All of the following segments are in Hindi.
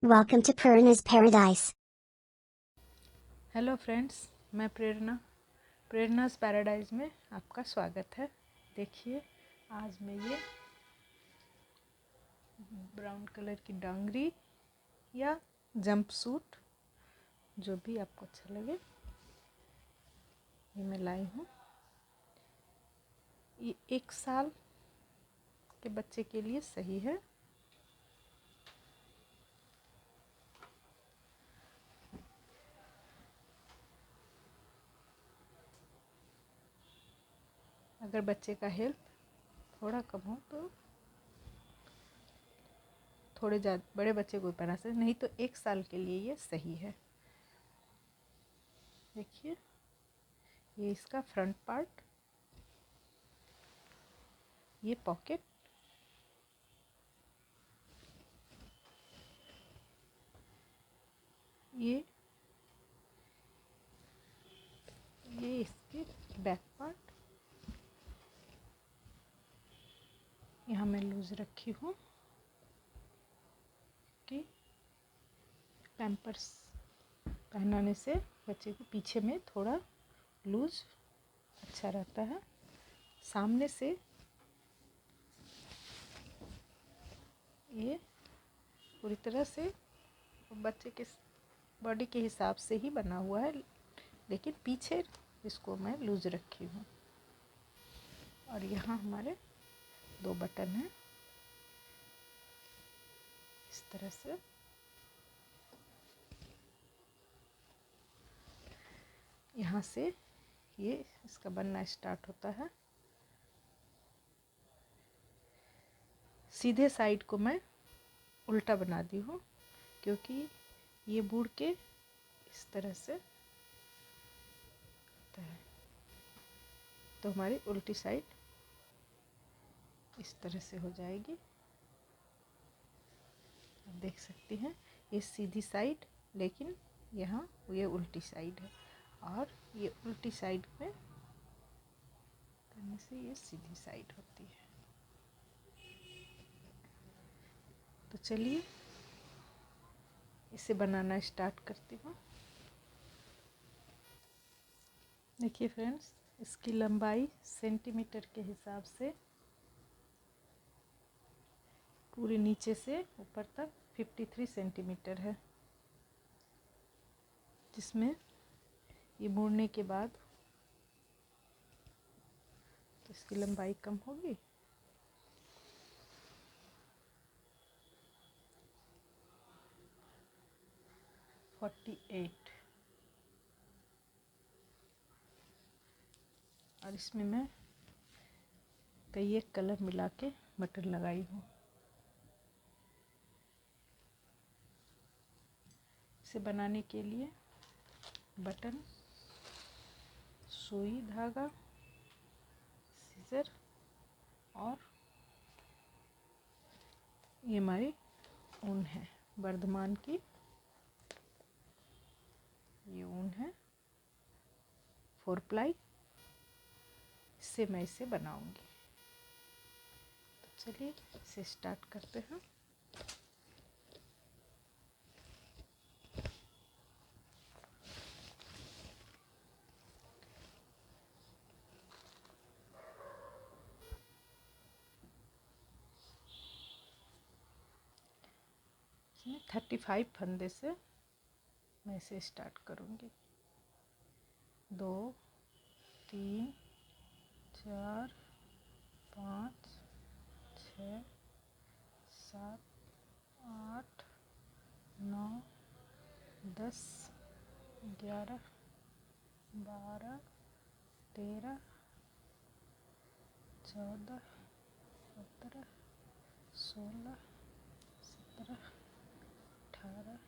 Welcome to Purna's Paradise. Hello friends, मैं प्रेरणास पैराडाइज में आपका स्वागत है। देखिए, आज मैं ये ब्राउन कलर की डांगरी या जंप सूट, जो भी आपको अच्छा लगे, ये मैं लाई हूँ। ये 1 साल के बच्चे के लिए सही है। अगर बच्चे का हेल्थ थोड़ा कम हो तो थोड़े ज़्यादा बड़े बच्चे को पहना सकते, नहीं तो 1 साल के लिए ये सही है। देखिए, ये इसका फ्रंट पार्ट, ये पॉकेट, ये इसकी बैक पार्ट। यहाँ मैं लूज रखी हूँ कि पैम्पर्स पहनाने से बच्चे को पीछे में थोड़ा लूज अच्छा रहता है। सामने से ये पूरी तरह से बच्चे के बॉडी के हिसाब से ही बना हुआ है, लेकिन पीछे इसको मैं लूज रखी हूँ। और यहाँ हमारे 2 बटन हैं, इस तरह से। यहाँ से ये इसका बनना स्टार्ट होता है। सीधे साइड को मैं उल्टा बना दी हूँ, क्योंकि ये मुड़ के इस तरह से होता है, तो हमारी उल्टी साइड इस तरह से हो जाएगी। आप देख सकती हैं, ये सीधी साइड, लेकिन यहाँ ये उल्टी साइड है, और ये उल्टी साइड में करने से ये सीधी साइड होती है। तो चलिए इसे बनाना स्टार्ट करती हूँ। देखिए फ्रेंड्स, इसकी लंबाई सेंटीमीटर के हिसाब से पूरे नीचे से ऊपर तक 53 सेंटीमीटर है, जिसमें ये मोड़ने के बाद तो इसकी लंबाई कम होगी। (48) और इसमें मैं कई एक कलर मिला के बटन लगाई हूँ। इसे बनाने के लिए बटन, सुई, धागा, सीजर, और ये हमारी ऊन है, वर्धमान की ये ऊन है 4 प्लाई। इससे मैं इसे बनाऊंगी। तो चलिए इसे स्टार्ट करते हैं। इसमें 35 फंदे से मैं इसे स्टार्ट करूंगी। 2, 3, 4, 5, 6, 7, 8, 9, 10, 11, 12, 13, 14, 15, 16, 17, 18,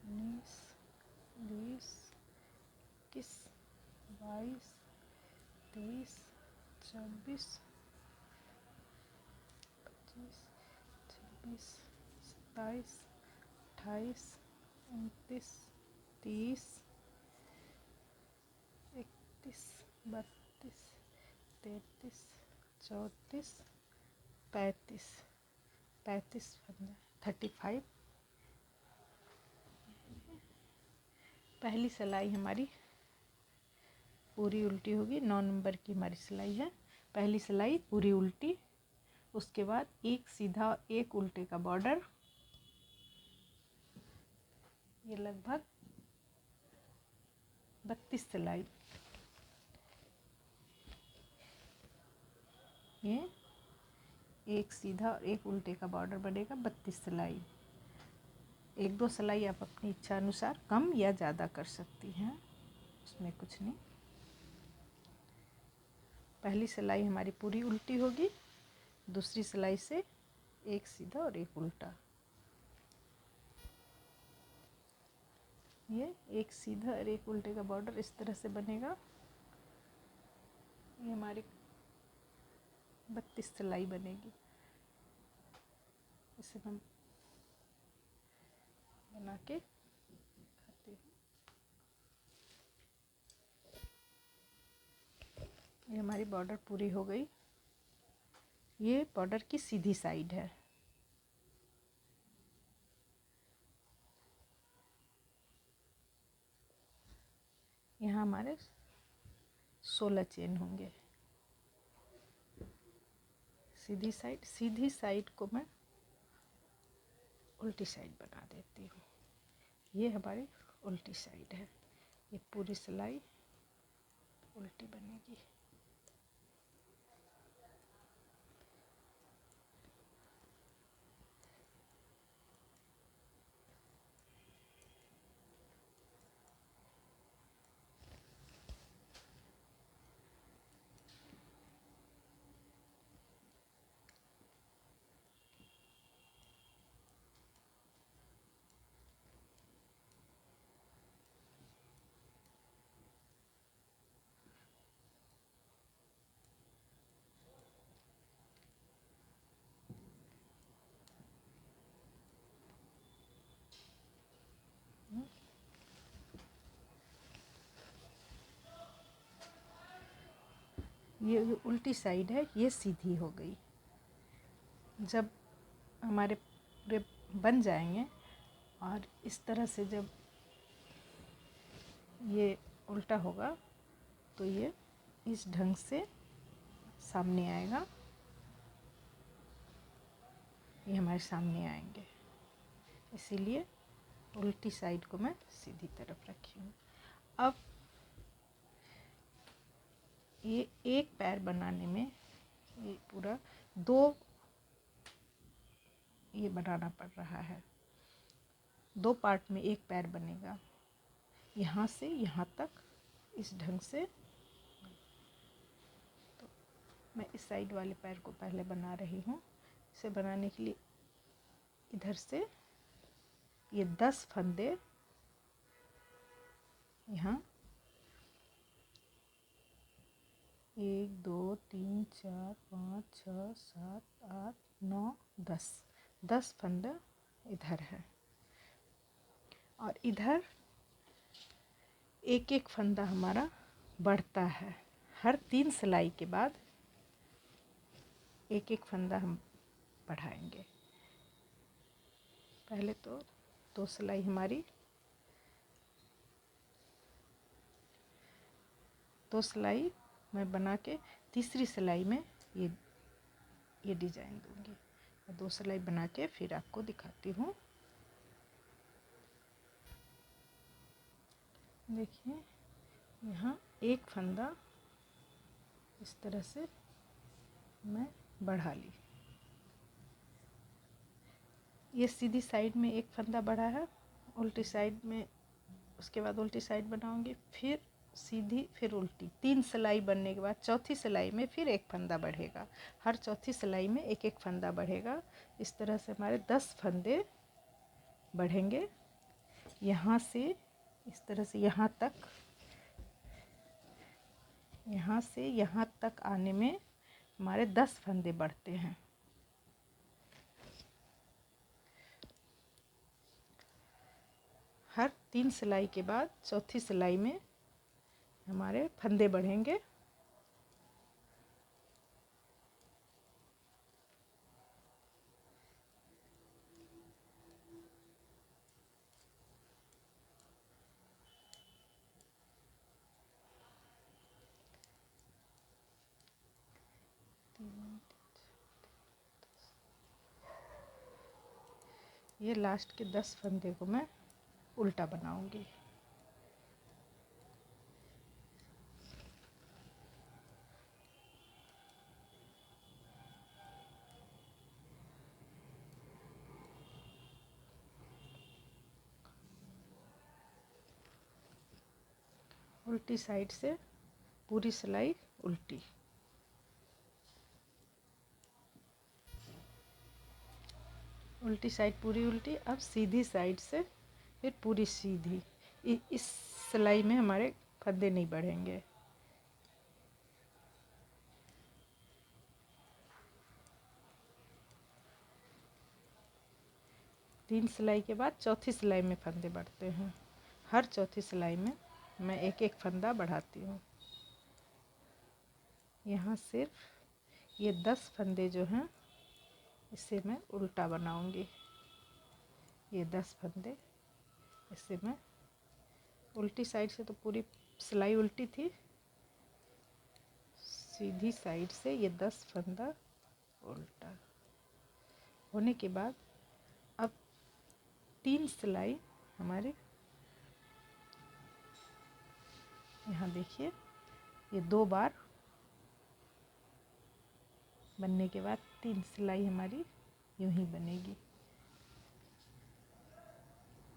19, 20, 21, 22, 23, 24, 25, 26, 27, 28, 29, 30, 31, 32, 33, 34, 35 फंदे, 35 पहली सिलाई हमारी पूरी उल्टी होगी, 9 नंबर की हमारी सिलाई है। पहली सिलाई पूरी उल्टी, उसके बाद एक सीधा एक उल्टे का बॉर्डर, ये लगभग 32 सिलाई, ये एक सीधा और एक उल्टे का बॉर्डर बनेगा 32 सिलाई। एक दो सिलाई आप अपनी इच्छा अनुसार कम या ज़्यादा कर सकती हैं, उसमें कुछ नहीं। पहली सिलाई हमारी पूरी उल्टी होगी, दूसरी सिलाई से एक सीधा और एक उल्टा, ये एक सीधा और एक उल्टे का बॉर्डर इस तरह से बनेगा। ये हमारी 32 सिलाई बनेगी। इसे हम बना के दिखाती हूँ। ये हमारी बॉर्डर पूरी हो गई। ये बॉर्डर की सीधी साइड है। यहाँ हमारे 16 चेन होंगे। सीधी साइड को मैं उल्टी साइड बना देती हूँ। ये हमारी उल्टी साइड है। ये पूरी सिलाई उल्टी बनेगी। ये उल्टी साइड है, ये सीधी हो गई। जब हमारे पूरे बन जाएंगे और इस तरह से जब ये उल्टा होगा तो ये इस ढंग से सामने आएगा। ये हमारे सामने आएंगे, इसीलिए उल्टी साइड को मैं सीधी तरफ रखी हूँ। अब ये एक पैर बनाने में ये पूरा दो ये बनाना पड़ रहा है। दो पार्ट में एक पैर बनेगा, यहाँ से यहाँ तक इस ढंग से। तो मैं इस साइड वाले पैर को पहले बना रही हूँ। इसे बनाने के लिए इधर से ये 10 फंदे यहाँ 1 2 3 4 5 6 7 8 9 10 फंदा इधर है और इधर एक एक फंदा हमारा बढ़ता है। हर 3 सिलाई के बाद एक एक फंदा हम बढ़ाएंगे। पहले तो 2 सिलाई हमारी 2 सिलाई मैं बना के तीसरी सिलाई में ये डिजाइन दूंगी। मैं 2 सिलाई बना के फिर आपको दिखाती हूँ। देखिए यहाँ एक फंदा इस तरह से मैं बढ़ा ली। ये सीधी साइड में एक फंदा बढ़ा है, उल्टी साइड में उसके बाद उल्टी साइड बनाऊंगी, फिर सीधी, फिर उल्टी। 3 सिलाई बनने के बाद चौथी सिलाई में फिर एक फंदा बढ़ेगा। हर चौथी सिलाई में एक एक फंदा बढ़ेगा। इस तरह से हमारे 10 फंदे बढ़ेंगे। यहाँ से इस तरह से यहाँ से यहाँ तक आने में हमारे 10 फंदे बढ़ते हैं। हर 3 सिलाई के बाद चौथी सिलाई में हमारे फंदे बढ़ेंगे। ये लास्ट के 10 फंदे को मैं उल्टा बनाऊंगी। उल्टी साइड से पूरी सिलाई उल्टी। उल्टी साइड पूरी उल्टी। अब सीधी साइड से फिर पूरी सीधी। इस सिलाई में हमारे फंदे नहीं बढ़ेंगे। तीन सिलाई के बाद चौथी सिलाई में फंदे बढ़ते हैं। हर चौथी सिलाई में मैं एक एक फंदा बढ़ाती हूँ। यहाँ सिर्फ ये 10 फंदे जो हैं इसे मैं उल्टा बनाऊंगी। ये 10 फंदे इसे मैं उल्टी साइड से, तो पूरी सिलाई उल्टी थी, सीधी साइड से ये 10 फंदा उल्टा होने के बाद अब 3 सिलाई हमारे यहाँ देखिए, ये 2 बार बनने के बाद 3 सिलाई हमारी यूं ही बनेगी।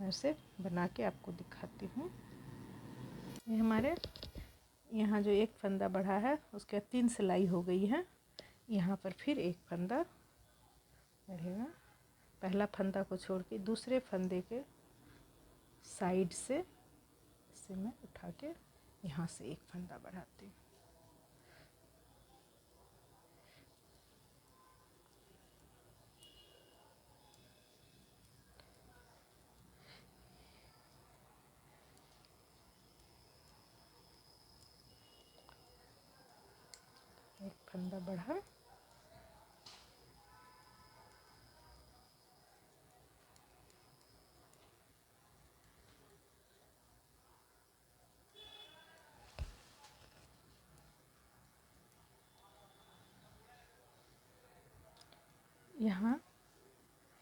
मैं उसे बना के आपको दिखाती हूँ। ये हमारे यहाँ जो एक फंदा बढ़ा है उसके बाद 3 सिलाई हो गई है। यहाँ पर फिर एक फंदा बढ़ेगा। पहला फंदा को छोड़ के दूसरे फंदे के साइड से इसे मैं उठा के यहाँ से एक फंदा बढ़ाती हूँ। एक फंदा बढ़ा, यहाँ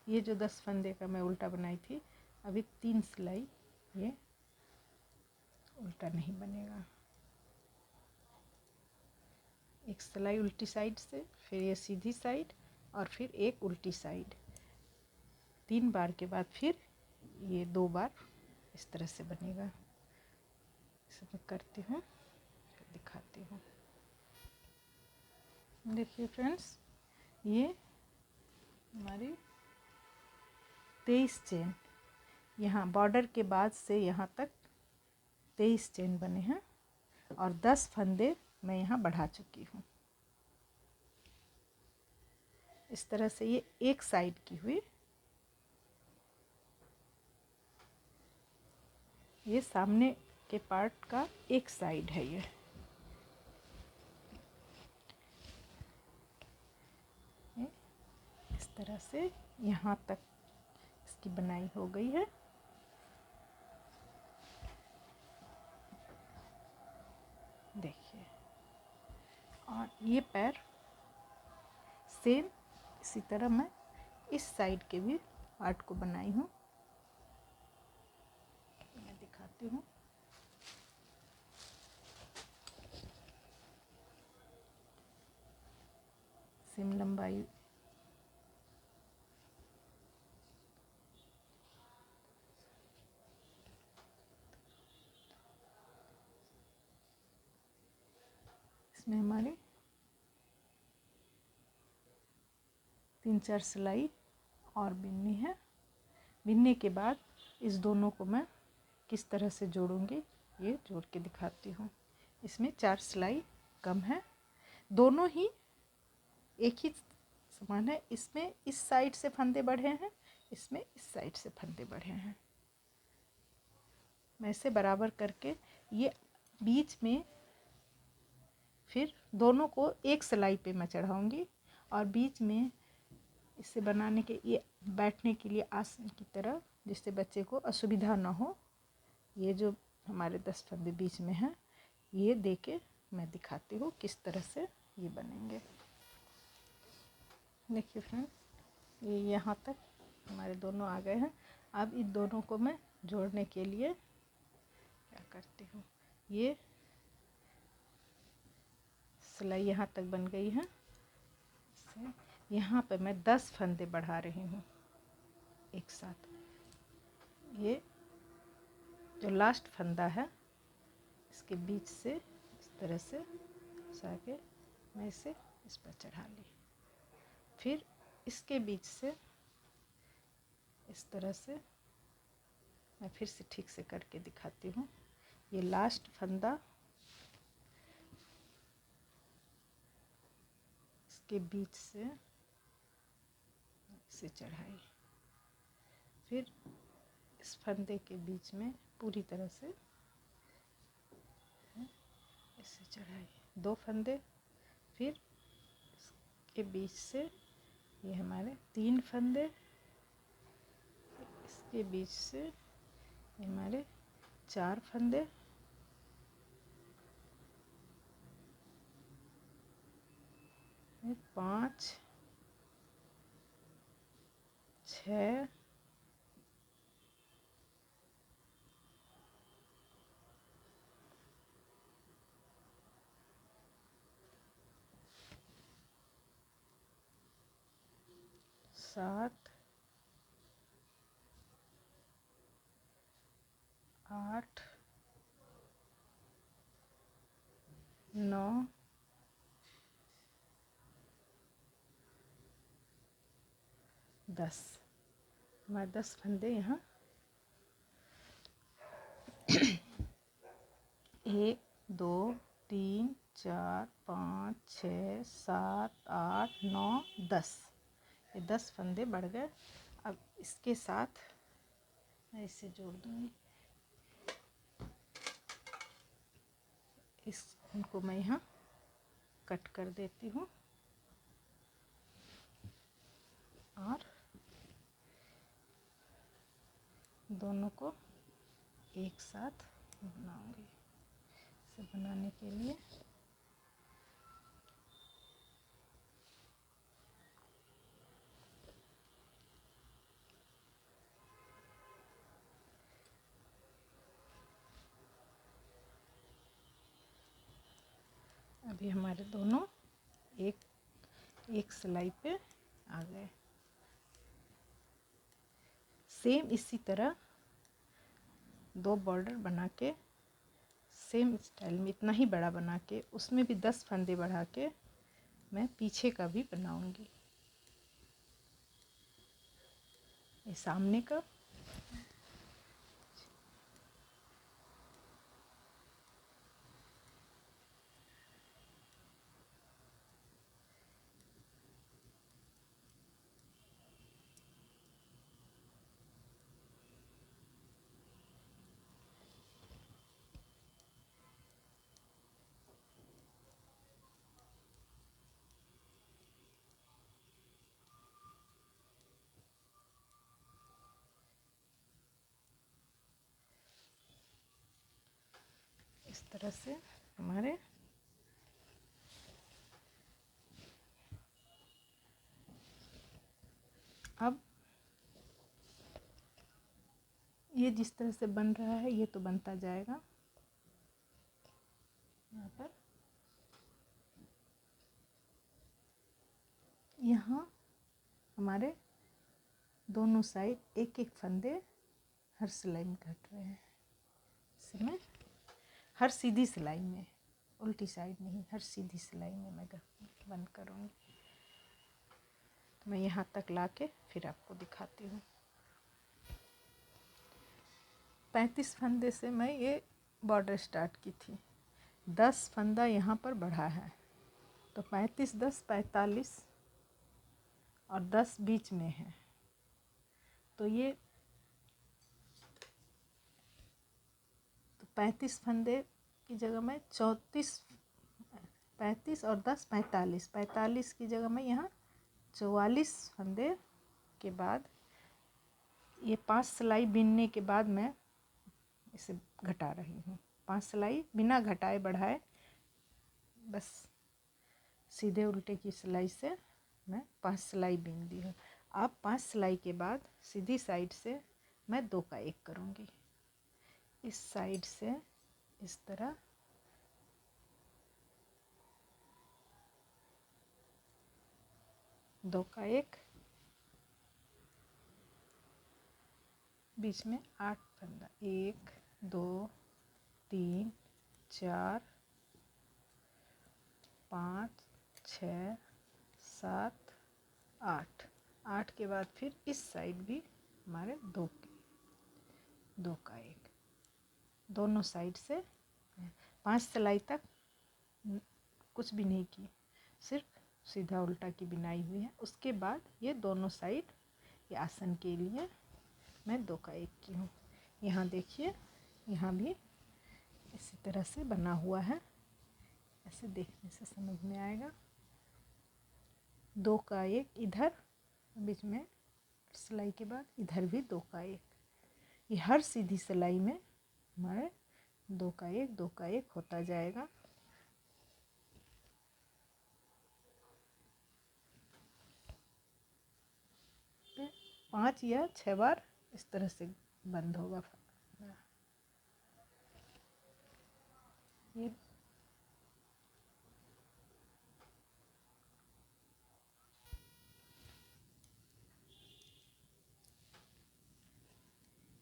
ये जो 10 फंदे का मैं उल्टा बनाई थी, अभी 3 सिलाई ये उल्टा नहीं बनेगा। एक सिलाई उल्टी साइड से, फिर ये सीधी साइड और फिर एक उल्टी साइड। 3 बार के बाद फिर ये 2 बार इस तरह से बनेगा। इसे मैं करती हूँ, फिर दिखाती हूँ। देखिए फ्रेंड्स, ये हमारी 23 चेन यहाँ बॉर्डर के बाद से यहाँ तक 23 चेन बने हैं और 10 फंदे मैं यहाँ बढ़ा चुकी हूँ। इस तरह से ये एक साइड की हुई। ये सामने के पार्ट का एक साइड है। ये इस तरह से यहाँ तक इसकी बनाई हो गई है। देखिए, और ये पैर सेम इसी तरह मैं इस साइड के भी पार्ट को बनाई हूँ। मैं दिखाती हूँ। सेम लंबाई इसमें हमारी 3-4 सिलाई और बिननी है। बिनने के बाद इस दोनों को मैं किस तरह से जोड़ूंगी ये जोड़ के दिखाती हूँ। इसमें 4 सिलाई कम है, दोनों ही एक ही समान है। इसमें इस साइड से फंदे बढ़े हैं, इसमें इस साइड से फंदे बढ़े हैं। मैं इसे बराबर करके ये बीच में फिर दोनों को एक सिलाई पे मैं चढ़ाऊंगी और बीच में इसे बनाने के ये बैठने के लिए आसन की तरह, जिससे बच्चे को असुविधा ना हो। ये जो हमारे 10 फंदे बीच में हैं ये दे के मैं दिखाती हूँ किस तरह से ये बनेंगे। देखिए फ्रेंड्स, ये यहाँ तक हमारे दोनों आ गए हैं। अब इन दोनों को मैं जोड़ने के लिए क्या करती हूँ, ये सिलाई यहाँ तक बन गई है। यहाँ पे मैं 10 फंदे बढ़ा रही हूँ एक साथ। ये जो लास्ट फंदा है इसके बीच से इस तरह से घुसा के मैं इसे इस पर चढ़ा ली। फिर इसके बीच से इस तरह से मैं फिर से ठीक से करके दिखाती हूँ। ये लास्ट फंदा इसके बीच से इसे चढ़ाई, फिर इस फंदे के बीच में पूरी तरह से इसे चढ़ाई, 2 फंदे, फिर इसके बीच से ये हमारे 3 फंदे, इसके बीच से ये हमारे 4 फंदे, फिर 5, 6, 7, 8, 9, 10। हमारे 10 फंदे यहाँ 1, 2, 3, 4, 5, 6, 7, 8, 9, 10। ये 10 फंदे बढ़ गए। अब इसके साथ मैं इसे जोड़ दूँगी। इनको मैं यहाँ कट कर देती हूँ और दोनों को एक साथ बनाऊंगी। इसे बनाने के लिए अभी हमारे दोनों एक सिलाई पे आ गए। सेम इसी तरह 2 बॉर्डर बना के सेम स्टाइल में इतना ही बड़ा बना के उसमें भी 10 फंदे बढ़ा के मैं पीछे का भी बनाऊंगी। ये सामने का इस तरह से हमारे अब ये जिस तरह से बन रहा है ये तो बनता जाएगा। यहाँ पर यहाँ हमारे दोनों साइड एक एक फंदे हर सिलाई में घट रहे हैं। इसमें हर सीधी सिलाई में, उल्टी साइड नहीं, हर सीधी सिलाई में मैं बंद करूँगी। तो मैं यहाँ तक लाके फिर आपको दिखाती हूँ। 35 फंदे से मैं ये बॉर्डर स्टार्ट की थी, 10 फंदा यहाँ पर बढ़ा है, तो 35, 10, 45 और 10 बीच में है। तो ये 35 फंदे की जगह मैं 34, 35 और 10 45, 45 की जगह मैं यहाँ 44 फंदे के बाद ये 5 सिलाई बिनने के बाद मैं इसे घटा रही हूँ। 5 सिलाई बिना घटाए बढ़ाए, बस सीधे उल्टे की सिलाई से मैं 5 सिलाई बीन दी हूँ। अब 5 सिलाई के बाद सीधी साइड से मैं 2 का 1 करूँगी। इस साइड से इस तरह 2 का 1, बीच में 8 फंदा, 1 2 3 4 5 6 7 8। 8 के बाद फिर इस साइड भी हमारे 2 का 1, दोनों साइड से 5 सिलाई तक कुछ भी नहीं की, सिर्फ सीधा उल्टा की बिनाई हुई है। उसके बाद ये दोनों साइड ये आसन के लिए मैं 2 का 1 की हूँ। यहाँ देखिए, यहाँ भी इसी तरह से बना हुआ है, ऐसे देखने से समझ में आएगा। 2 का 1 इधर, बीच में सिलाई के बाद इधर भी 2 का 1। ये हर सीधी सिलाई में हमारे 2 का 1 2 का 1 होता जाएगा। तो 5 या 6 बार इस तरह से बंद होगा।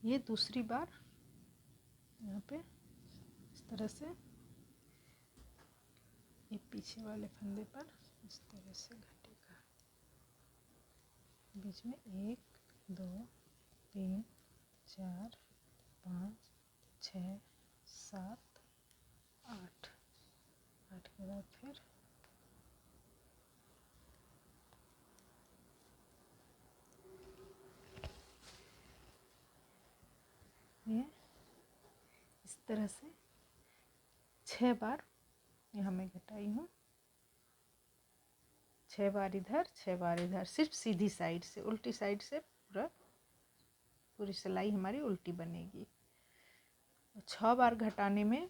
ये दूसरी बार यहाँ पे इस तरह से ये पीछे वाले फंदे पर इस तरह से घटेगा। बीच में 1 2 3 4 5 6 7 8। 8 के बाद फिर ये इस तरह से 6 बार यहाँ मैं घटाई हूँ। 6 बार इधर 6 बार इधर, सिर्फ सीधी साइड से, उल्टी साइड से पूरी सिलाई हमारी उल्टी बनेगी। 6 बार घटाने में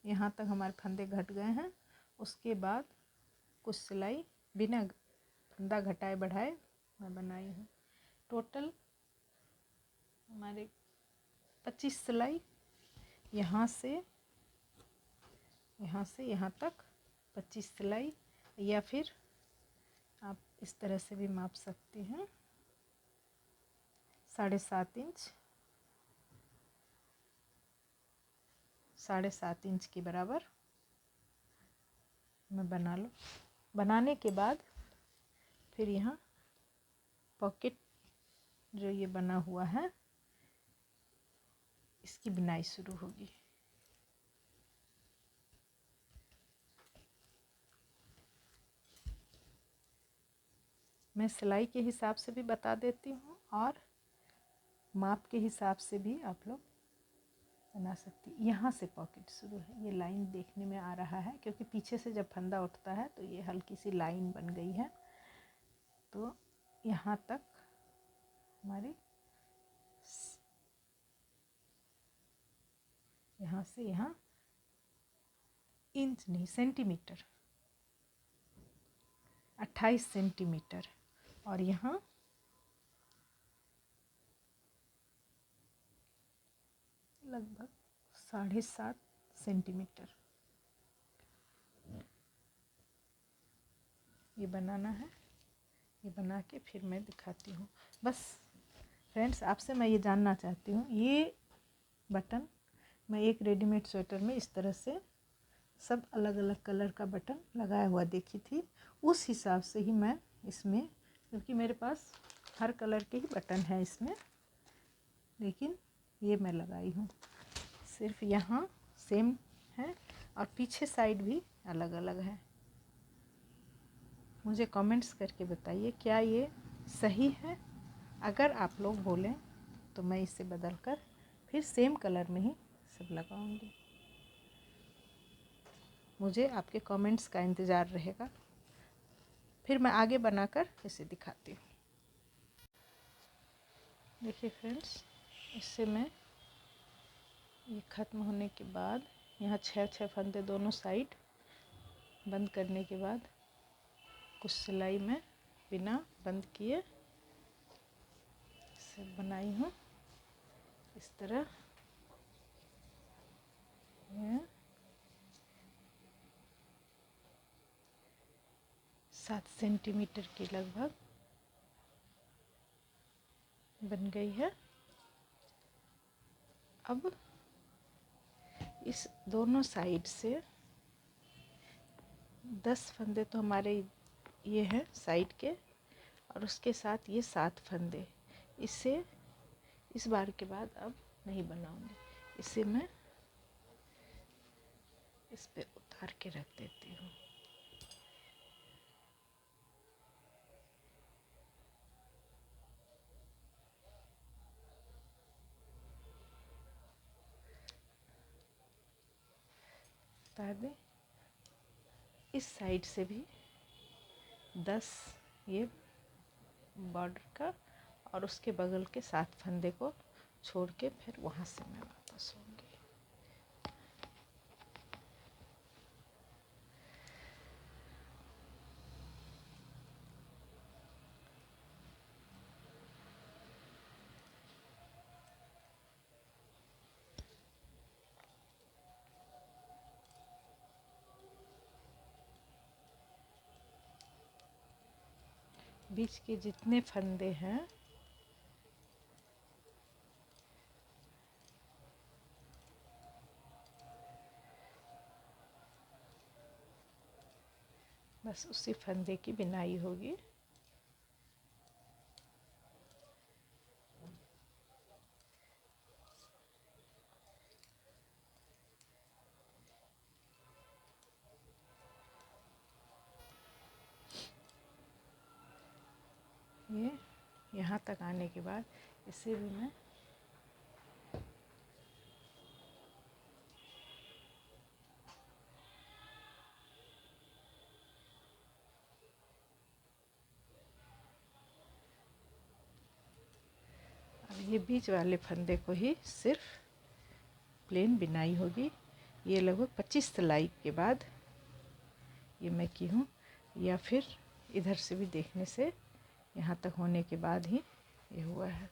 यहाँ तक हमारे फंदे घट गए हैं। उसके बाद कुछ सिलाई बिना फंदा घटाए बढ़ाए मैं बनाई हूँ। टोटल हमारे 25 सिलाई, यहाँ से यहाँ तक 25 सिलाई, या फिर आप इस तरह से भी माप सकते हैं। 7.5 इंच, 7.5 इंच के बराबर मैं बना लो। बनाने के बाद फिर यहाँ पॉकेट जो ये बना हुआ है इसकी बुनाई शुरू होगी। मैं सिलाई के हिसाब से भी बता देती हूँ और माप के हिसाब से भी आप लोग बना सकती। यहाँ से पॉकेट शुरू है, ये लाइन देखने में आ रहा है क्योंकि पीछे से जब फंदा उठता है तो ये हल्की सी लाइन बन गई है। तो यहाँ तक हमारी, यहाँ से यहाँ इंच नहीं सेंटीमीटर, 28 सेंटीमीटर, और यहाँ लगभग 7.5 सेंटीमीटर ये बनाना है। ये बना के फिर मैं दिखाती हूँ। बस फ्रेंड्स, आपसे मैं ये जानना चाहती हूँ, ये बटन मैं एक रेडीमेड स्वेटर में इस तरह से सब अलग अलग कलर का बटन लगाया हुआ देखी थी, उस हिसाब से ही मैं इसमें, क्योंकि मेरे पास हर कलर के ही बटन है इसमें, लेकिन ये मैं लगाई हूँ। सिर्फ यहाँ सेम है और पीछे साइड भी अलग अलग है। मुझे कमेंट्स करके बताइए क्या ये सही है। अगर आप लोग बोलें तो मैं इसे बदल कर फिर सेम कलर में ही सब लगाऊंगी। मुझे आपके कमेंट्स का इंतज़ार रहेगा, फिर मैं आगे बनाकर इसे दिखाती हूँ। देखिए फ्रेंड्स, इससे मैं ये ख़त्म होने के बाद यहाँ 6 फंदे दोनों साइड बंद करने के बाद कुछ सिलाई में बिना बंद किए से बनाई हूँ इस तरह। ये 7 सेंटीमीटर के लगभग बन गई है। अब इस दोनों साइड से 10 फंदे तो हमारे ये हैं साइड के, और उसके साथ ये 7 फंदे। इससे इस बार के बाद अब नहीं बनाऊंगी, इसे मैं इस पे उतार के रख देती हूँ। उतार दें। इस साइड से भी 10 ये बॉर्डर का और उसके बगल के 7 फंदे को छोड़ के फिर वहाँ से मैं वापस होंगी। बीच के जितने फंदे हैं बस उसी फंदे की बिनाई होगी। ये यहाँ तक आने के बाद इसे भी मैं अब ये बीच वाले फंदे को ही सिर्फ प्लेन बिनाई होगी। ये लगभग 25 सिलाई के बाद ये मैं की हूँ, या फिर इधर से भी देखने से यहाँ तक होने के बाद ही ये हुआ है।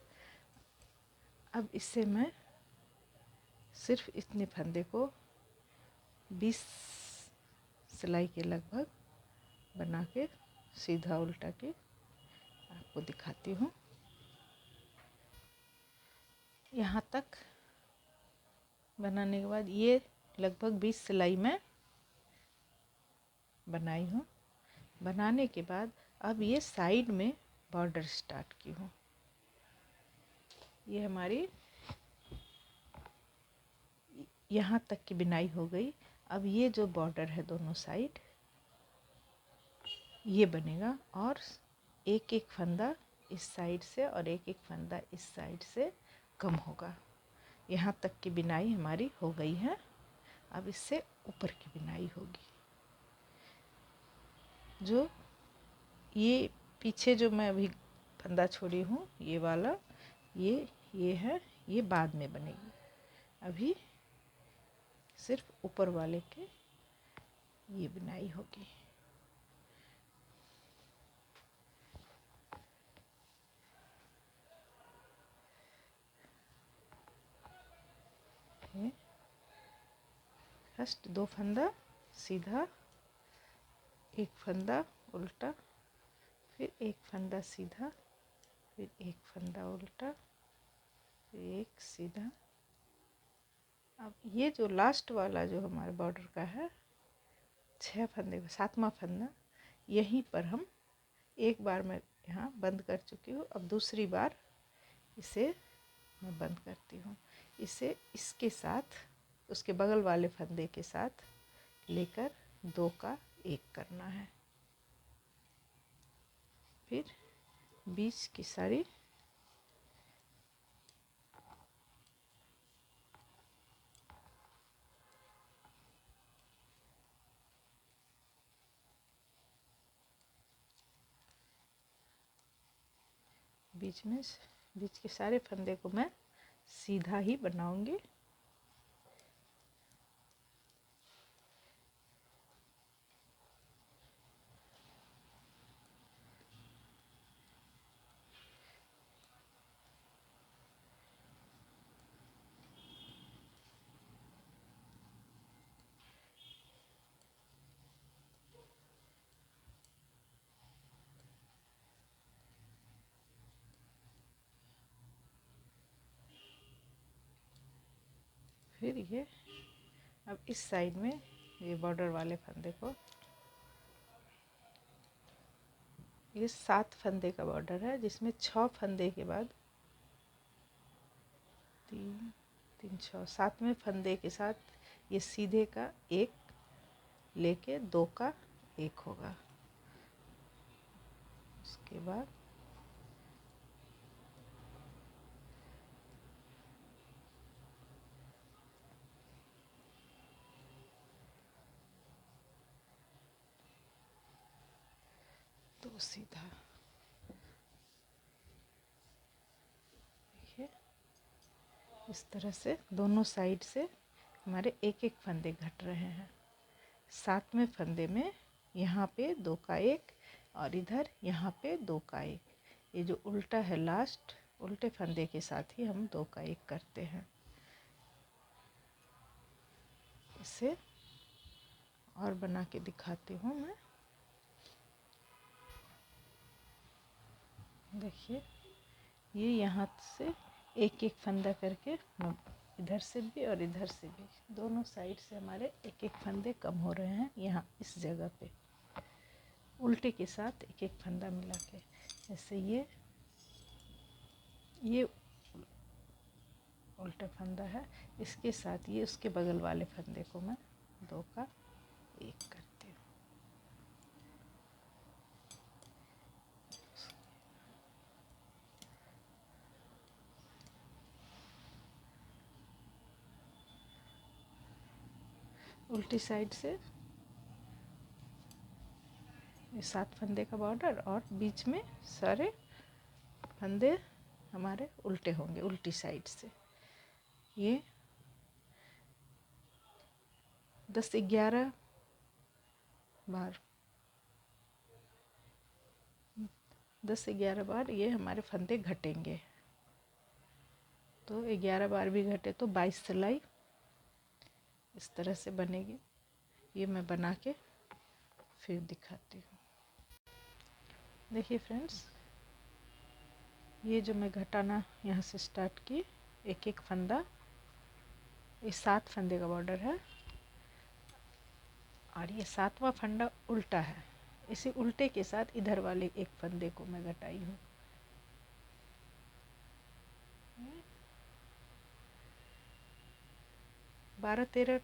अब इससे मैं सिर्फ इतने फंदे को 20 सिलाई के लगभग बना के सीधा उल्टा के आपको दिखाती हूँ। यहाँ तक बनाने के बाद ये लगभग 20 सिलाई में बनाई हूँ। बनाने के बाद अब ये साइड में बॉर्डर स्टार्ट की हूँ। ये हमारी यहाँ तक की बिनाई हो गई। अब ये जो बॉर्डर है दोनों साइड ये बनेगा, और एक एक फंदा इस साइड से और एक एक फंदा इस साइड से कम होगा। यहाँ तक की बिनाई हमारी हो गई है। अब इससे ऊपर की बिनाई होगी। जो ये पीछे जो मैं अभी फंदा छोड़ी हूँ ये वाला, ये है, ये बाद में बनेगी। अभी सिर्फ ऊपर वाले के ये बिनाई होगी। फर्स्ट 2 फंदा सीधा, एक फंदा उल्टा, फिर एक फंदा सीधा, फिर एक फंदा उल्टा, फिर एक सीधा। अब ये जो लास्ट वाला जो हमारे बॉर्डर का है 6 फंदे का 7वां फंदा, यहीं पर हम एक बार मैं यहाँ बंद कर चुकी हूँ। अब दूसरी बार इसे मैं बंद करती हूँ। इसे इसके साथ उसके बगल वाले फंदे के साथ लेकर 2 का 1 करना है। फिर बीच की सारी बीच के सारे फंदे को मैं सीधा ही बनाऊंगी। फिर ये अब इस साइड में ये बॉर्डर वाले फंदे को, ये 7 फंदे का बॉर्डर है जिसमें 6 फंदे के बाद 3 3 6 7वें फंदे के साथ ये सीधे का एक लेके 2 का एक होगा। उसके बाद तो सीधा देखिए इस तरह से दोनों साइड से हमारे एक एक फंदे घट रहे हैं। 7वें फंदे में यहाँ पे 2 का एक और इधर यहाँ पे 2 का एक, ये जो उल्टा है लास्ट उल्टे फंदे के साथ ही हम 2 का एक करते हैं। इसे और बना के दिखाती हूँ मैं। देखिए ये यहाँ से एक एक फंदा करके इधर से भी और इधर से भी दोनों साइड से हमारे एक एक फंदे कम हो रहे हैं। यहाँ इस जगह पे उल्टे के साथ एक एक फंदा मिला के, जैसे ये उल्टा फंदा है, इसके साथ ये उसके बगल वाले फंदे को मैं 2 का एक करती हूँ। उल्टी साइड से ये 7 फंदे का बॉर्डर और बीच में सारे फंदे हमारे उल्टे होंगे उल्टी साइड से। ये 10-11 बार 10 से 11 बार ये हमारे फंदे घटेंगे। तो 11 बार भी घटे तो 22 सिलाई इस तरह से बनेगी। ये मैं बना के फिर दिखाती हूँ। देखिए फ्रेंड्स, ये जो मैं घटाना यहाँ से स्टार्ट की, एक एक फंदा, ये 7 फंदे का बॉर्डर है और ये 7वां फंदा उल्टा है। इसी उल्टे के साथ इधर वाले एक फंदे को मैं घटाई हूँ। 12-13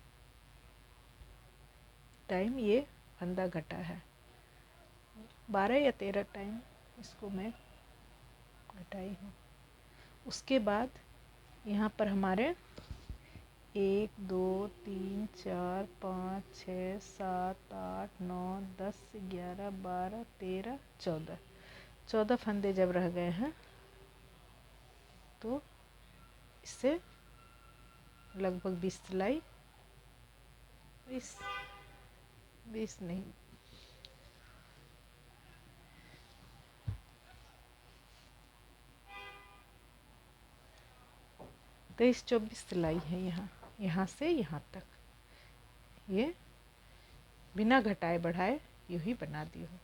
टाइम ये फंदा घटा है। 12 या 13 टाइम इसको मैं घटाई हूँ। उसके बाद यहाँ पर हमारे 1 2 3 4 5 6 7 8 9 10 11 12 13 14 फंदे जब रह गए हैं तो इससे लगभग 20 सिलाई, 20 नहीं, 23-24 सिलाई है यहाँ से यहाँ तक। ये बिना घटाए बढ़ाए यूँ ही बना दी हूँ।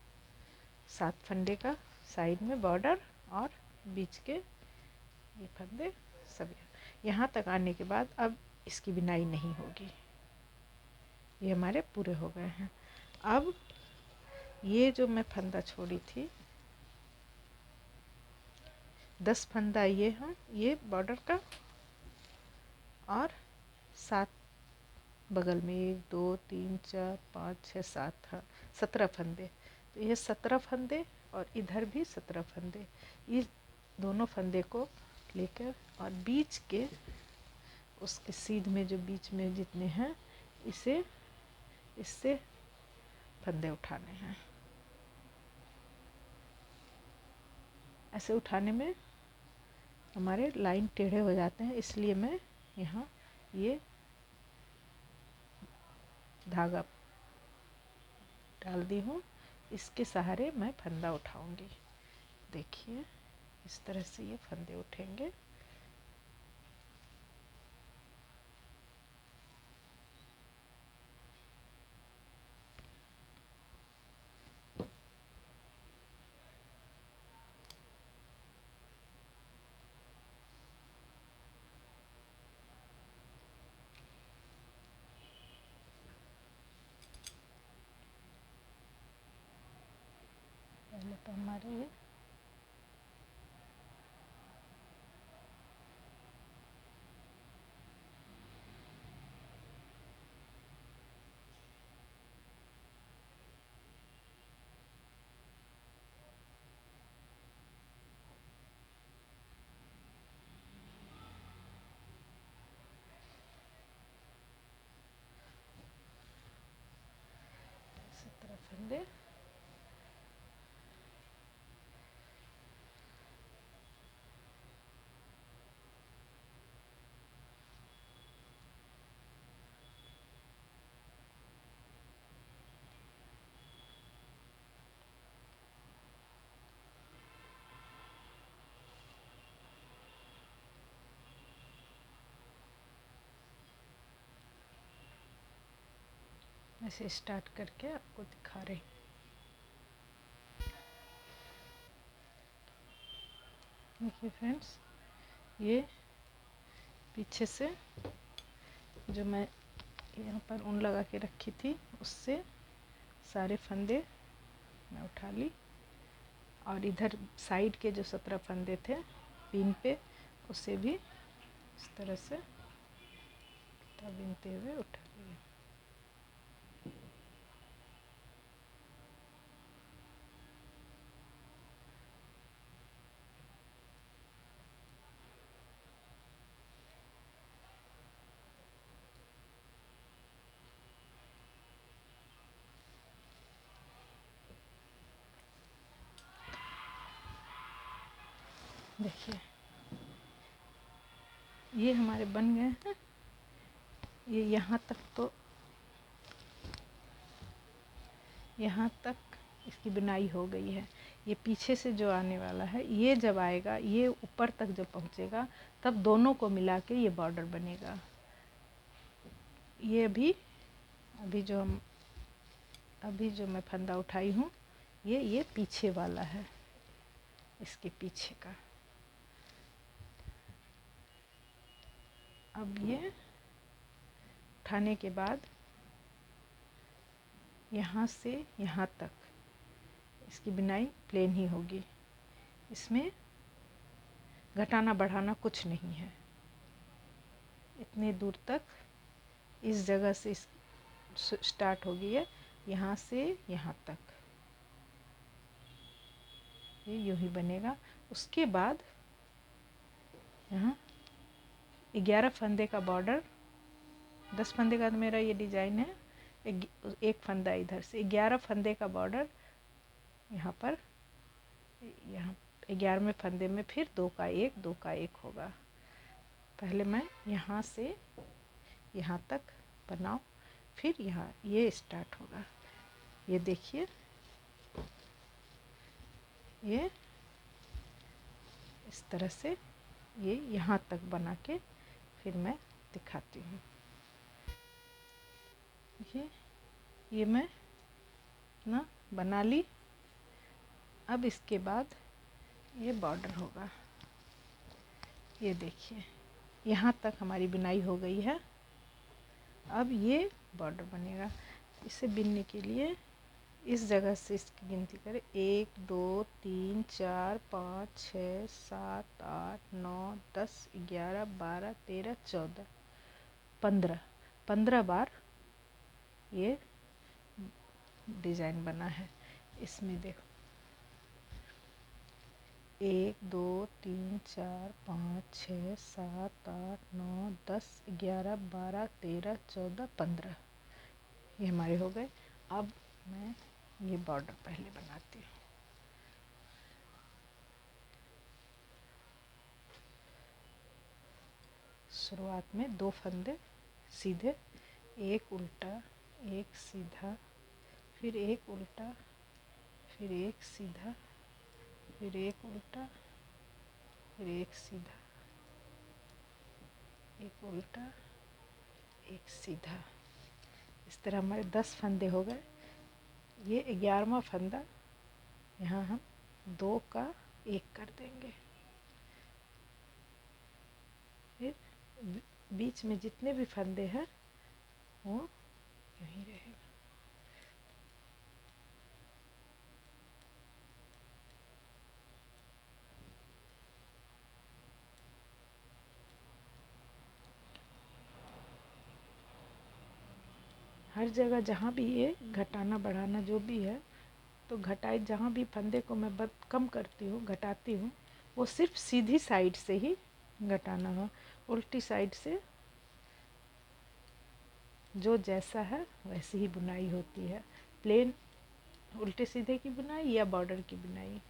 7 फंदे का साइड में बॉर्डर और बीच के ये फंदे सब यहाँ तक आने के बाद अब इसकी बिनाई नहीं होगी। ये हमारे पूरे हो गए हैं। अब ये जो मैं फंदा छोड़ी थी, 10 फंदा ये है, ये बॉर्डर का, और 7 बगल में 1 2 3 4 5 6 7 है, 17 फंदे। तो ये 17 फंदे और इधर भी 17 फंदे, ये दोनों फंदे को लेकर और बीच के उसके सीध में जो बीच में जितने हैं इससे फंदे उठाने हैं। ऐसे उठाने में हमारे लाइन टेढ़े हो जाते हैं, इसलिए मैं यहाँ ये धागा डाल दी हूँ। इसके सहारे मैं फंदा उठाऊंगी। देखिए इस तरह से ये फंदे उठेंगे। पहले तो हमारे ये इसी तरह फंदे ऐसे स्टार्ट करके आपको दिखा रही। देखिए फ्रेंड्स, ये पीछे से जो मैं यहाँ पर ऊन लगा के रखी थी उससे सारे फंदे मैं उठा ली, और इधर साइड के जो 17 फंदे थे पिन पे उसे भी इस तरह से बीनते हुए उठा लिए। देखिए ये हमारे बन गए हैं। ये यहाँ तक इसकी बुनाई हो गई है। ये पीछे से जो आने वाला है, ये जब आएगा, ये ऊपर तक जब पहुँचेगा तब दोनों को मिला के ये बॉर्डर बनेगा। ये अभी जो मैं फंदा उठाई हूँ, ये पीछे वाला है, इसके पीछे का। अब ये उठाने के बाद यहाँ से यहाँ तक इसकी बुनाई प्लेन ही होगी, इसमें घटाना बढ़ाना कुछ नहीं है। इतने दूर तक इस जगह से स्टार्ट होगी है, यहाँ से यहाँ तक ये यूँ ही बनेगा। उसके बाद यहाँ 11 फंदे का बॉर्डर, 10 फंदे का मेरा ये डिज़ाइन है, एक फंदा इधर से 11 फंदे का बॉर्डर यहाँ पर, यहाँ 11वें फंदे में फिर 2 का 1 होगा। पहले मैं यहाँ से यहाँ तक बनाऊँ, फिर यहाँ ये स्टार्ट होगा। ये देखिए, ये इस तरह से ये यहाँ तक बना के फिर मैं दिखाती हूँ। ये मैं ना बना ली। अब इसके बाद ये बॉर्डर होगा। ये देखिए, यहाँ तक हमारी बुनाई हो गई है। अब ये बॉर्डर बनेगा। इसे बिनने के लिए इस जगह से इसकी गिनती करें, 1 2 3 4 5 6 7 8 9 10 11 12 13 14 15 बार ये डिज़ाइन बना है। इसमें देखो 1 2 3 4 5 6 7 8 9 10 11 12 13 14 15 ये हमारे हो गए। अब मैं ये बॉर्डर पहले बनाती हूँ। शुरुआत में 2 फंदे सीधे, एक उल्टा, एक सीधा, फिर एक उल्टा, फिर एक सीधा, फिर एक उल्टा, फिर एक सीधा, एक उल्टा, एक सीधा। इस तरह हमारे 10 फंदे हो गए। ये 11वां फंदा यहाँ हम 2 का 1 कर देंगे। फिर बीच में जितने भी फंदे हैं वो यहीं रहेगा। हर जगह जहाँ भी ये घटाना बढ़ाना जो भी है, तो घटाई जहाँ भी फंदे को मैं कम करती हूँ, घटाती हूँ, वो सिर्फ सीधी साइड से ही घटाना हो। उल्टी साइड से जो जैसा है वैसी ही बुनाई होती है। प्लेन उल्टे सीधे की बुनाई या बॉर्डर की बुनाई,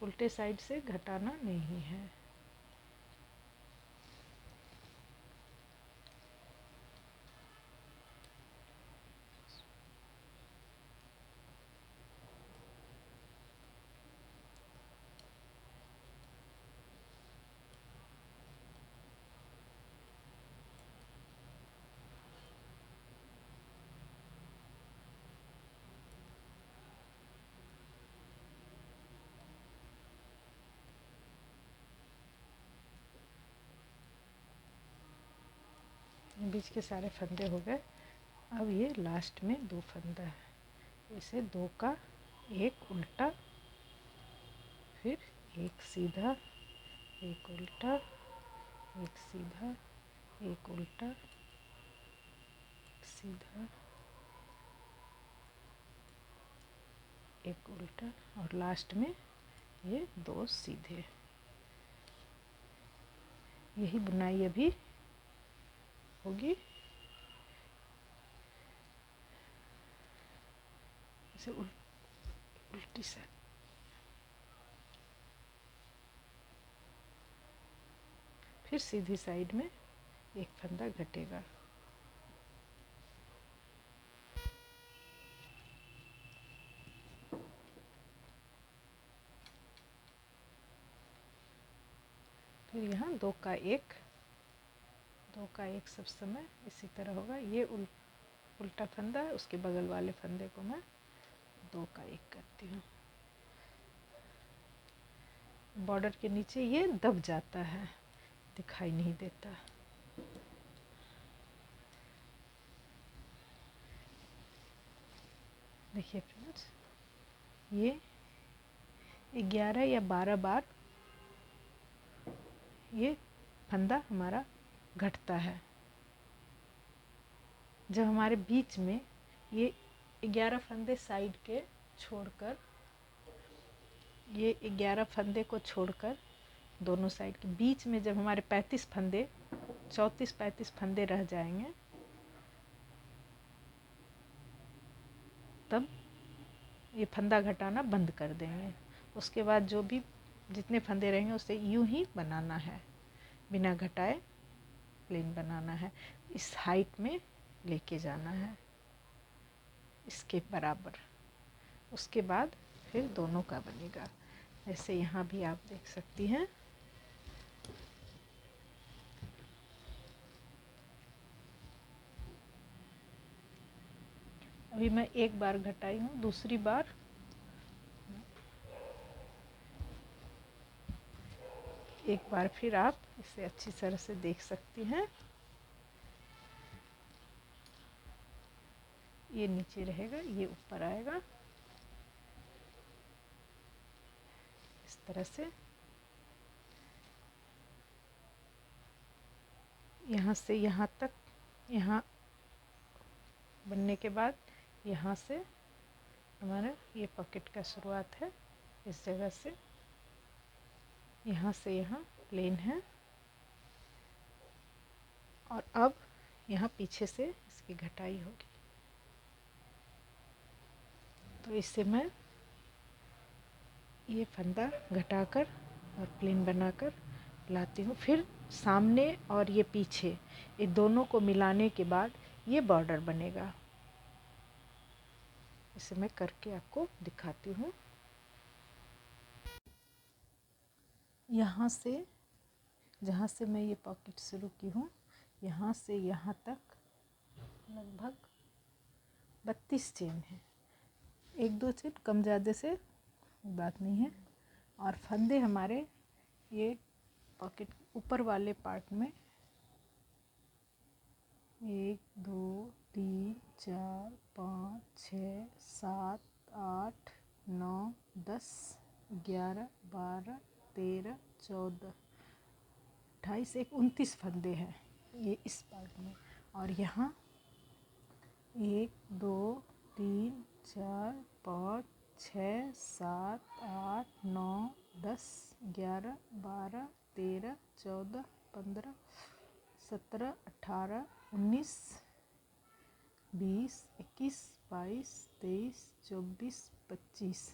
उल्टे साइड से घटाना नहीं है। बीच के सारे फंदे हो गए। अब ये लास्ट में 2 फंदा है, इसे 2 का एक उल्टा, फिर एक सीधा, एक उल्टा, एक सीधा, एक उल्टा, सीधा, एक उल्टा, और लास्ट में ये 2 सीधे। यही बुनाई अभी होगी। इसे उल्टी साइड, फिर सीधी साइड में एक फंदा घटेगा। फिर यहाँ 2 का एक सब समय इसी तरह होगा। ये उल्टा फंदा है, उसके बगल वाले फंदे को मैं 2 का एक करती हूँ। बॉर्डर के नीचे ये दब जाता है, दिखाई नहीं देता। देखिए फ्रेंड्स, ये 11 या 12 बार ये फंदा हमारा घटता है। जब हमारे बीच में ये 11 फंदे साइड के छोड़कर, ये 11 फंदे को छोड़कर दोनों साइड के बीच में जब हमारे 35 फंदे, 34-35 फंदे रह जाएंगे, तब ये फंदा घटाना बंद कर देंगे। उसके बाद जो भी जितने फंदे रहेंगे उसे यूं ही बनाना है, बिना घटाए प्लेन बनाना है। इस हाइट में लेके जाना है, इसके बराबर। उसके बाद फिर दोनों का बनेगा। ऐसे यहाँ भी आप देख सकती हैं। अभी मैं एक बार घटाई हूँ, दूसरी बार एक बार फिर आप इसे अच्छी तरह से देख सकती हैं। ये नीचे रहेगा, ये ऊपर आएगा, इस तरह से। यहाँ से यहाँ तक, यहाँ बनने के बाद यहाँ से हमारा ये पॉकेट का शुरुआत है। इस जगह से यहाँ से यहाँ प्लेन है, और अब यहाँ पीछे से इसकी घटाई होगी। तो इससे मैं ये फंदा घटाकर और प्लेन बनाकर लाती हूँ। फिर सामने और ये पीछे, ये दोनों को मिलाने के बाद ये बॉर्डर बनेगा। इसे मैं करके आपको दिखाती हूँ। यहाँ से, जहाँ से मैं ये पॉकेट शुरू की हूँ, यहाँ से यहाँ तक लगभग 32 चेन है। 1-2 चेन कम ज़्यादा से बात नहीं है। और फंदे हमारे ये पॉकेट ऊपर वाले पार्ट में 1 2 3 4 5 6 7 8 9 10 11 12 13 14 28 29 फंदे हैं ये इस पार्ट में। और यहाँ 1 2 3 4 5 6 7 8 9 10 11 12 13 14 15 17 18 19 20 21 22 23 24 25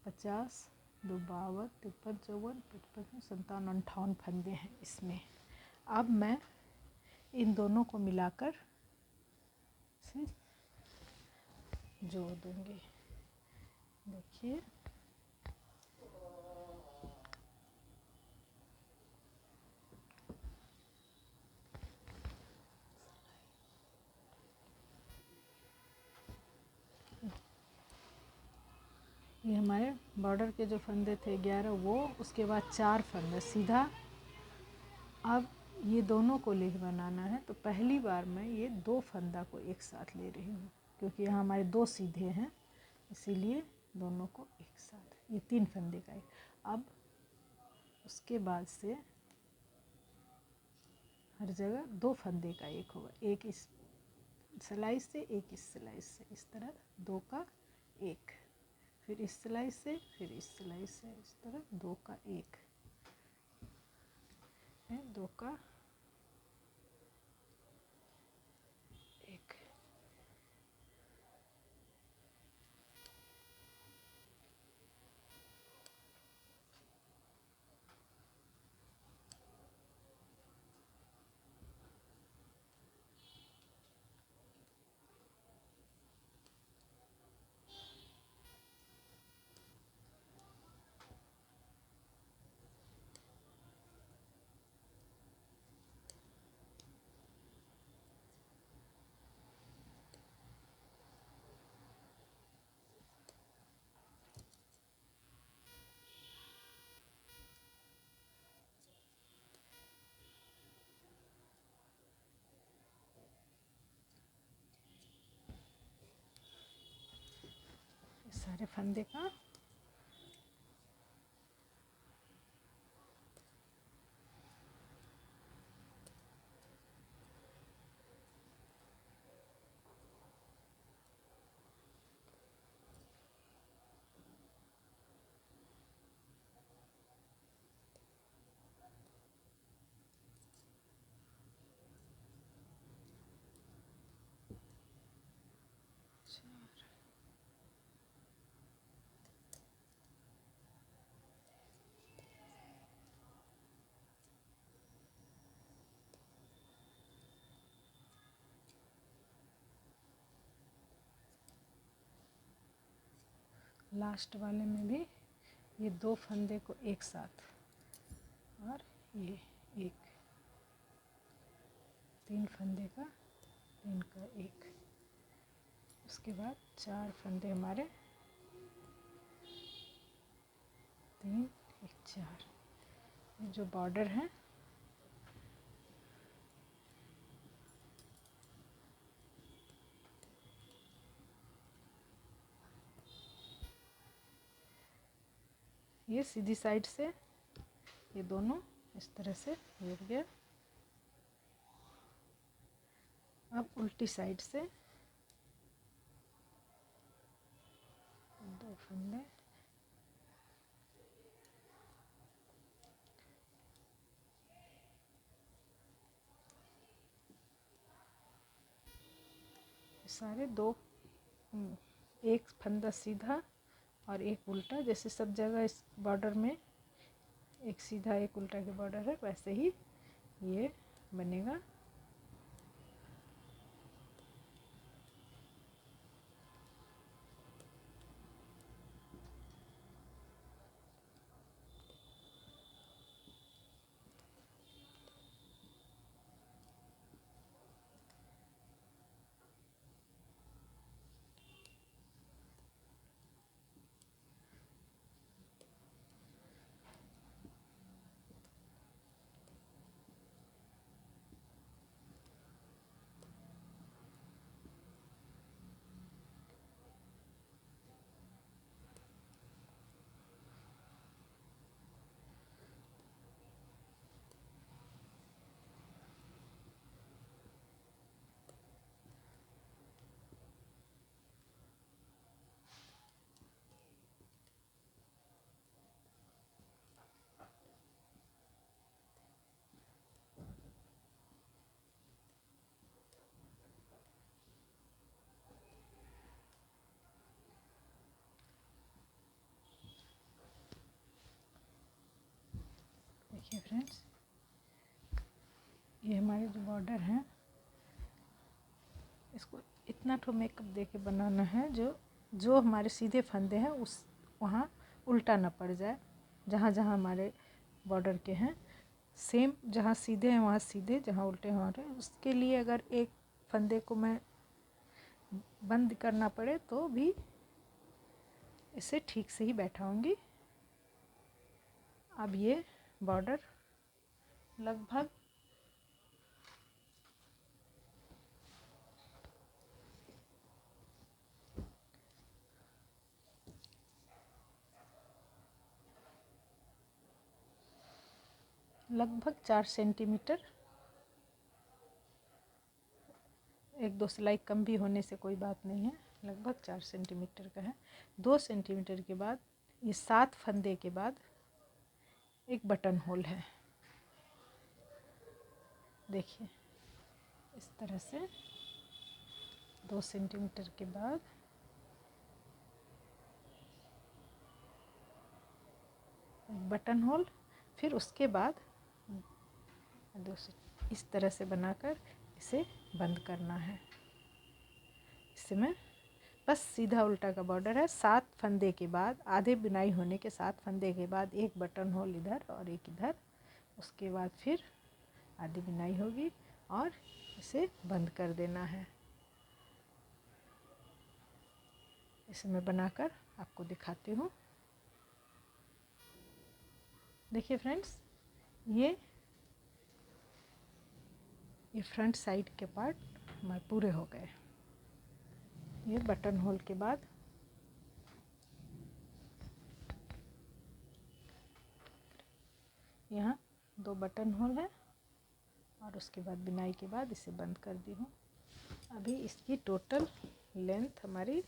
50 2 52 53 54 55 57 58 फंदे हैं इसमें। अब मैं इन दोनों को मिलाकर से जोड़ दूंगी। देखिए ये हमारे बॉर्डर के जो फंदे थे 11 वो, उसके बाद 4 फंदे सीधा। अब ये दोनों को लेह बनाना है तो पहली बार मैं ये 2 फंदा को एक साथ ले रही हूँ, क्योंकि यहाँ हमारे 2 सीधे हैं, इसीलिए दोनों को एक साथ। ये 3 फंदे का एक। अब उसके बाद से हर जगह 2 फंदे का एक होगा, एक इस सिलाई से एक इस सिलाई से, इस तरह 2 का एक, फिर इस सिलाई से फिर इस सिलाई से, इस तरह 2 का एक है, 2 का एक। सारे फंदे का लास्ट वाले में भी ये 2 फंदे को एक साथ, और ये एक, 3 फंदे का 3 का एक, उसके बाद 4 फंदे हमारे 3 1 4। ये जो बॉर्डर है ये सीधी साइड से ये दोनों इस तरह से जुड़ गया। अब उल्टी साइड से 2 फंदे, सारे 2, एक फंदा सीधा और एक उल्टा, जैसे सब जगह इस बॉर्डर में एक सीधा एक उल्टा के बॉर्डर है, वैसे ही ये बनेगा। देखिए फ्रेंड्स, ये हमारे जो बॉर्डर हैं, इसको इतना ठो मेकअप दे के बनाना है जो हमारे सीधे फंदे हैं उस वहाँ उल्टा ना पड़ जाए। जहाँ जहाँ हमारे बॉर्डर के हैं सेम, जहाँ सीधे हैं वहाँ सीधे, जहाँ उल्टे हैं वहाँ। उसके लिए अगर एक फंदे को मैं बंद करना पड़े तो भी इसे ठीक से ही बैठाऊंगी। अब ये बॉर्डर लगभग लगभग 4 सेंटीमीटर, 1-2 सिलाई कम भी होने से कोई बात नहीं है, लगभग 4 सेंटीमीटर का है। 2 सेंटीमीटर के बाद ये 7 फंदे के बाद एक बटन होल है। देखिए इस तरह से 2 सेंटीमीटर के बाद एक बटन होल, फिर उसके बाद इस तरह से बनाकर इसे बंद करना है। इसमें बस सीधा उल्टा का बॉर्डर है। 7 फंदे के बाद, आधे बुनाई होने के 7 फंदे के बाद एक बटन होल इधर और एक इधर, उसके बाद फिर आधी बुनाई होगी और इसे बंद कर देना है। इसे मैं बनाकर आपको दिखाती हूँ। देखिए फ्रेंड्स, ये फ्रंट साइड के पार्ट हमारे पूरे हो गए। ये बटन होल के बाद यहाँ 2 बटन होल है और उसके बाद बुनाई के बाद इसे बंद कर दी हूँ। अभी इसकी टोटल लेंथ हमारी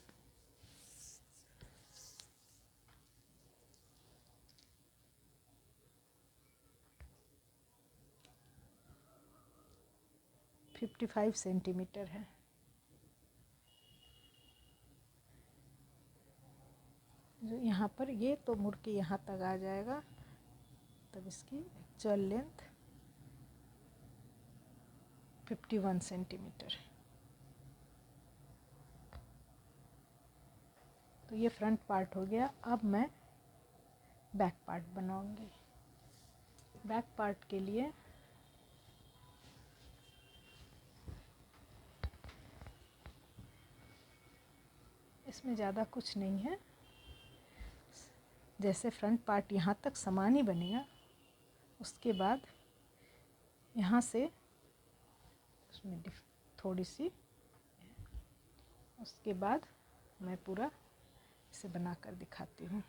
55 सेंटीमीटर है। जो यहाँ पर ये तो मुड़ के यहाँ तक आ जाएगा, तब इसकी एक्चुअल लेंथ 51 सेंटीमीटर। तो ये फ्रंट पार्ट हो गया। अब मैं बैक पार्ट बनाऊंगी। बैक पार्ट के लिए इसमें ज़्यादा कुछ नहीं है, जैसे फ्रंट पार्ट यहाँ तक समान ही बनेगा, उसके बाद यहाँ से उसमें थोड़ी सी, उसके बाद मैं पूरा इसे बनाकर दिखाती हूँ।